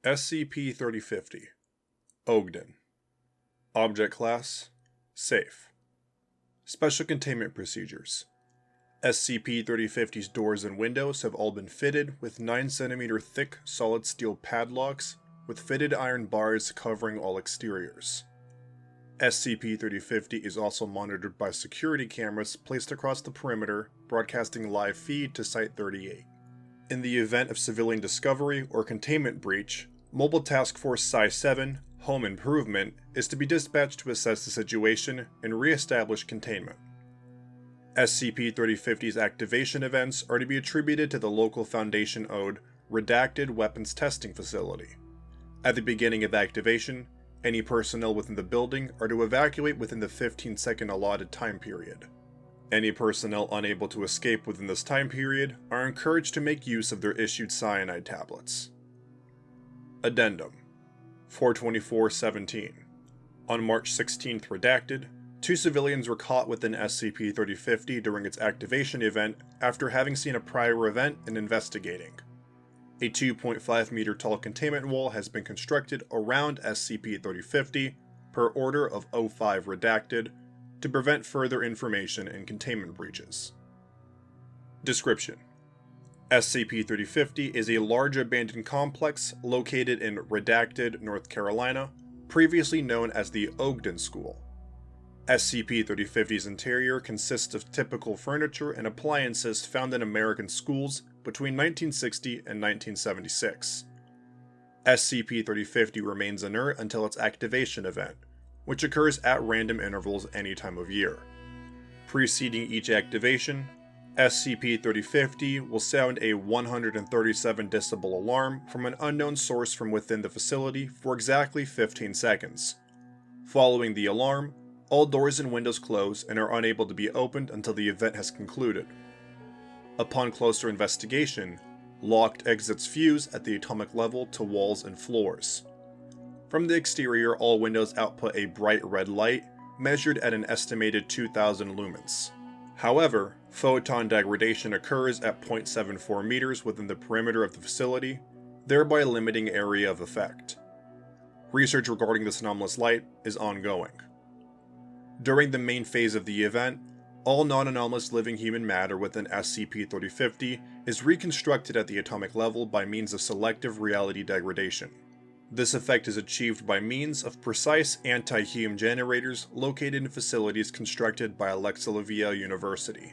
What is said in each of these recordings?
SCP-3050 Ogden. Object Class Safe. Special Containment Procedures. SCP-3050's doors and windows have all been fitted with 9 cm thick solid steel padlocks with fitted iron bars covering all exteriors. SCP-3050 is also monitored by security cameras placed across the perimeter, broadcasting live feed to Site-38. In the event of civilian discovery or containment breach, Mobile Task Force Psi-7, Home Improvement, is to be dispatched to assess the situation and re-establish containment. SCP-3050's activation events are to be attributed to the local Foundation-owned Redacted Weapons Testing Facility. At the beginning of activation, any personnel within the building are to evacuate within the 15-second allotted time period. Any personnel unable to escape within this time period are encouraged to make use of their issued cyanide tablets. Addendum 424-17. On March 16th redacted, 2 civilians were caught within SCP-3050 during its activation event after having seen a prior event and investigating. A 2.5 meter tall containment wall has been constructed around SCP-3050 per order of 05 redacted to prevent further information and containment breaches. Description: SCP-3050 is a large abandoned complex located in Redacted, North Carolina, previously known as the Ogden School. SCP-3050's interior consists of typical furniture and appliances found in American schools between 1960 and 1976. SCP-3050 remains inert until its activation event, which occurs at random intervals any time of year. Preceding each activation, SCP-3050 will sound a 137 decibel alarm from an unknown source from within the facility for exactly 15 seconds. Following the alarm, all doors and windows close and are unable to be opened until the event has concluded. Upon closer investigation, locked exits fuse at the atomic level to walls and floors. From the exterior, all windows output a bright red light, measured at an estimated 2,000 lumens. However, photon degradation occurs at 0.74 meters within the perimeter of the facility, thereby limiting area of effect. Research regarding this anomalous light is ongoing. During the main phase of the event, all non-anomalous living human matter within SCP-3050 is reconstructed at the atomic level by means of selective reality degradation. This effect is achieved by means of precise anti-Hume generators located in facilities constructed by Alexandria University.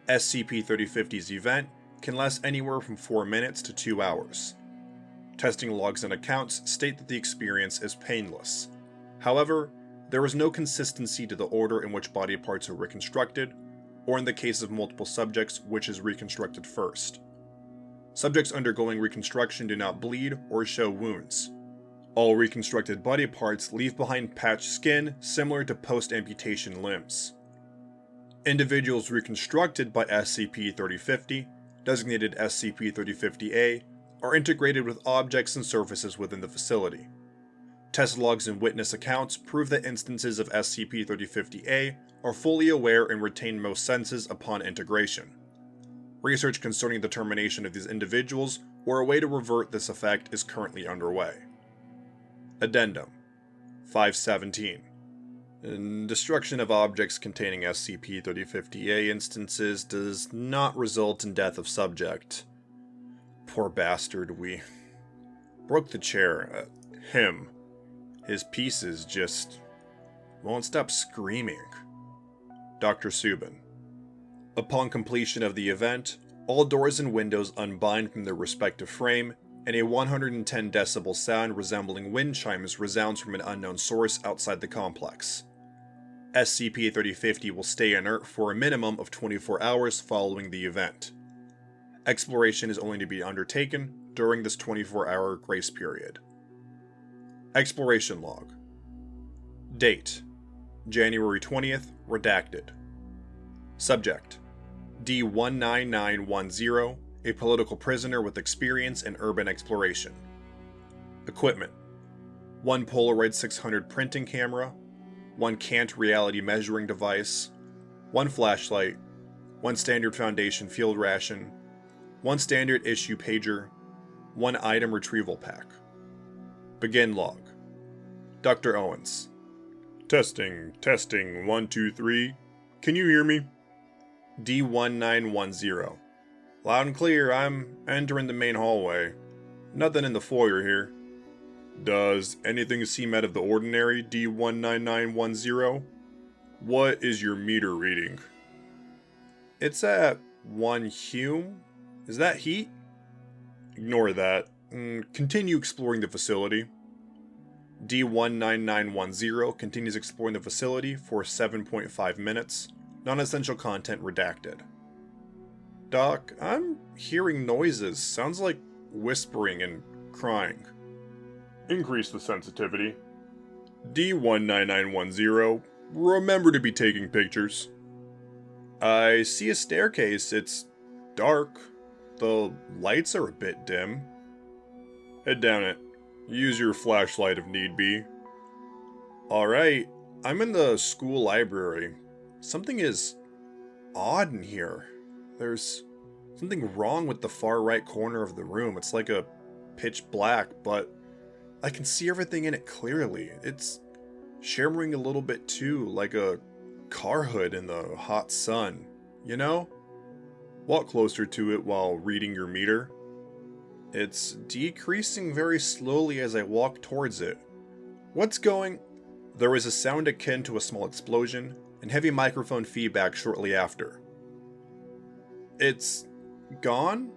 SCP-3050's event can last anywhere from 4 minutes to 2 hours. Testing logs and accounts state that the experience is painless. However, there is no consistency to the order in which body parts are reconstructed, or in the case of multiple subjects, which is reconstructed first. Subjects undergoing reconstruction do not bleed or show wounds. All reconstructed body parts leave behind patched skin similar to post-amputation limbs. Individuals reconstructed by SCP-3050, designated SCP-3050-A, are integrated with objects and surfaces within the facility. Test logs and witness accounts prove that instances of SCP-3050-A are fully aware and retain most senses upon integration. Research concerning the termination of these individuals or a way to revert this effect is currently underway. Addendum 517. Destruction of objects containing SCP-3050-A instances does not result in death of subject. Poor bastard, we broke the chair. Him. His pieces just won't stop screaming. Dr. Subin. Upon completion of the event, all doors and windows unbind from their respective frame, and a 110 decibel sound resembling wind chimes resounds from an unknown source outside the complex. SCP-3050 will stay inert for a minimum of 24 hours following the event. Exploration is only to be undertaken during this 24-hour grace period. Exploration Log. Date: January 20th, redacted. Subject: D19910, a political prisoner with experience in urban exploration. Equipment: 1 Polaroid 600 printing camera, 1 Cant reality measuring device, 1 flashlight, 1 standard Foundation field ration, 1 standard issue pager, 1 item retrieval pack. Begin log. Dr. Owens. Testing, 1, 2, 3. Can you hear me? D1910. Loud and clear, I'm entering the main hallway. Nothing in the foyer here. Does anything seem out of the ordinary, D19910? What is your meter reading? It's at 1 Hume. Is that heat? Ignore that. Continue exploring the facility. D19910 continues exploring the facility for 7.5 minutes. Non-essential content redacted. Doc, I'm hearing noises. Sounds like whispering and crying. Increase the sensitivity. D19910, remember to be taking pictures. I see a staircase. It's dark. The lights are a bit dim. Head down it. Use your flashlight if need be. Alright, I'm in the school library. Something is odd in here. There's something wrong with the far right corner of the room. It's like a pitch black, but I can see everything in it clearly. It's shimmering a little bit too, like a car hood in the hot sun, you know? Walk closer to it while reading your meter. It's decreasing very slowly as I walk towards it. What's going? There is a sound akin to a small explosion, and heavy microphone feedback shortly after. It's gone?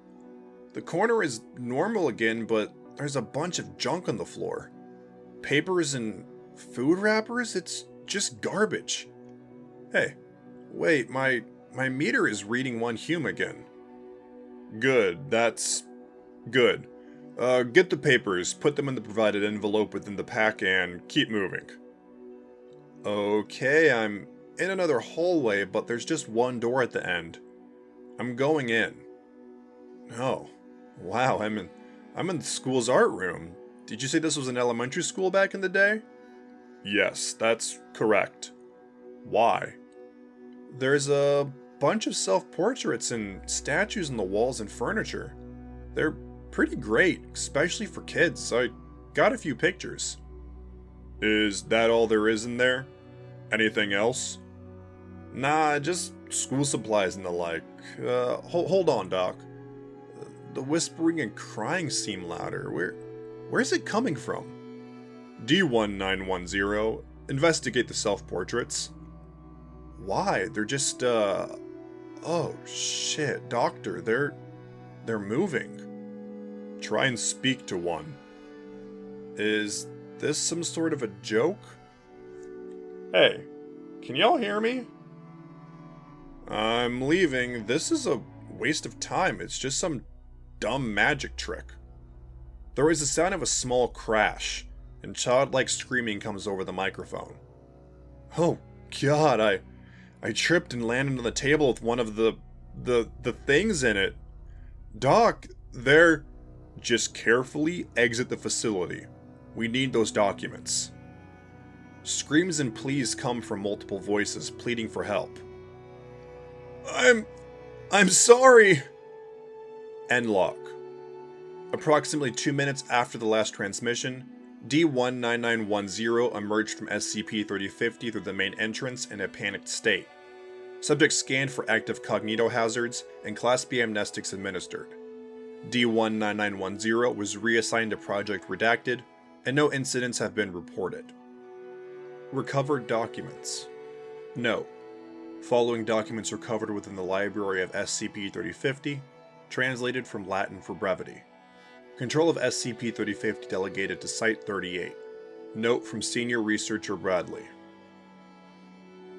The corner is normal again, but there's a bunch of junk on the floor. Papers and food wrappers? It's just garbage. Hey, wait, my meter is reading 1 Hume again. Good, that's good. Get the papers, put them in the provided envelope within the pack, and keep moving. Okay, I'm in another hallway, but there's just one door at the end. I'm going in. Oh, wow, I'm in the school's art room. Did you say this was an elementary school back in the day? Yes, that's correct. Why? There's a bunch of self-portraits and statues on the walls and furniture. They're pretty great, especially for kids. I got a few pictures. Is that all there is in there? Anything else? Nah, just school supplies and the like. Hold on, Doc. The whispering and crying seem louder. Where's it coming from? D1910, investigate the self-portraits. Why? They're just, oh shit, Doctor, they're moving. Try and speak to one. Is this some sort of a joke? Hey, can y'all hear me? I'm leaving. This is a waste of time. It's just some dumb magic trick. There is the sound of a small crash, and childlike screaming comes over the microphone. Oh god, I tripped and landed on the table with one of the things in it. Doc, they're... Just carefully exit the facility. We need those documents. Screams and pleas come from multiple voices pleading for help. I'm sorry! End log. Approximately 2 minutes after the last transmission, D19910 emerged from SCP-3050 through the main entrance in a panicked state. Subject scanned for active cognitohazards and Class B amnestics administered. D19910 was reassigned to Project Redacted, and no incidents have been reported. Recovered documents. Note: following documents recovered within the library of SCP-3050, translated from Latin for brevity. Control of SCP-3050 delegated to Site-38. Note from Senior Researcher Bradley.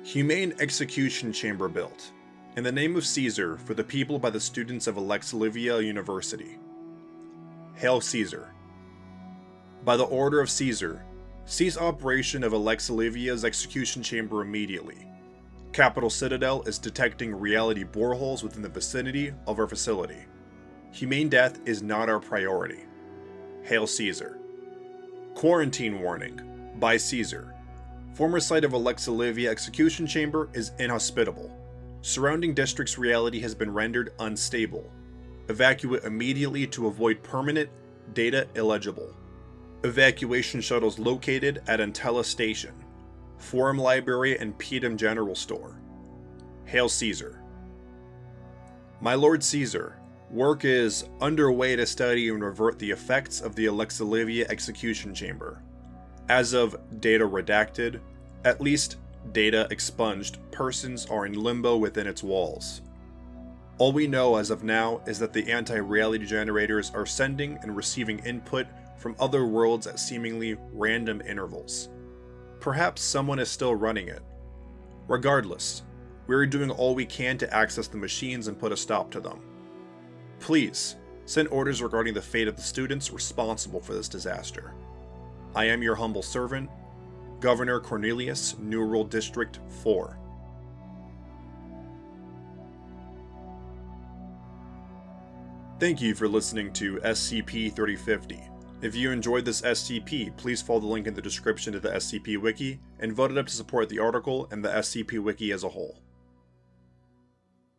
Humane Execution Chamber built. In the name of Caesar, for the people by the students of Alexilivia University. Hail Caesar. By the order of Caesar, cease operation of Alexilivia's execution chamber immediately. Capital Citadel is detecting reality boreholes within the vicinity of our facility. Humane death is not our priority. Hail Caesar. Quarantine warning. By Caesar. Former site of Alexilivia execution chamber is inhospitable. Surrounding district's reality has been rendered unstable. Evacuate immediately to avoid permanent data illegible. Evacuation shuttles located at Antella Station, Forum Library and Pedum General Store. Hail Caesar. My Lord Caesar, work is underway to study and revert the effects of the Alexilivia execution chamber. As of data redacted, at least data expunged, persons are in limbo within its walls. All we know as of now is that the anti-reality generators are sending and receiving input from other worlds at seemingly random intervals. Perhaps someone is still running it. Regardless, we are doing all we can to access the machines and put a stop to them. Please, send orders regarding the fate of the students responsible for this disaster. I am your humble servant, Governor Cornelius, Numeral District 4. Thank you for listening to SCP-3050. If you enjoyed this SCP, please follow the link in the description to the SCP Wiki, and vote it up to support the article and the SCP Wiki as a whole.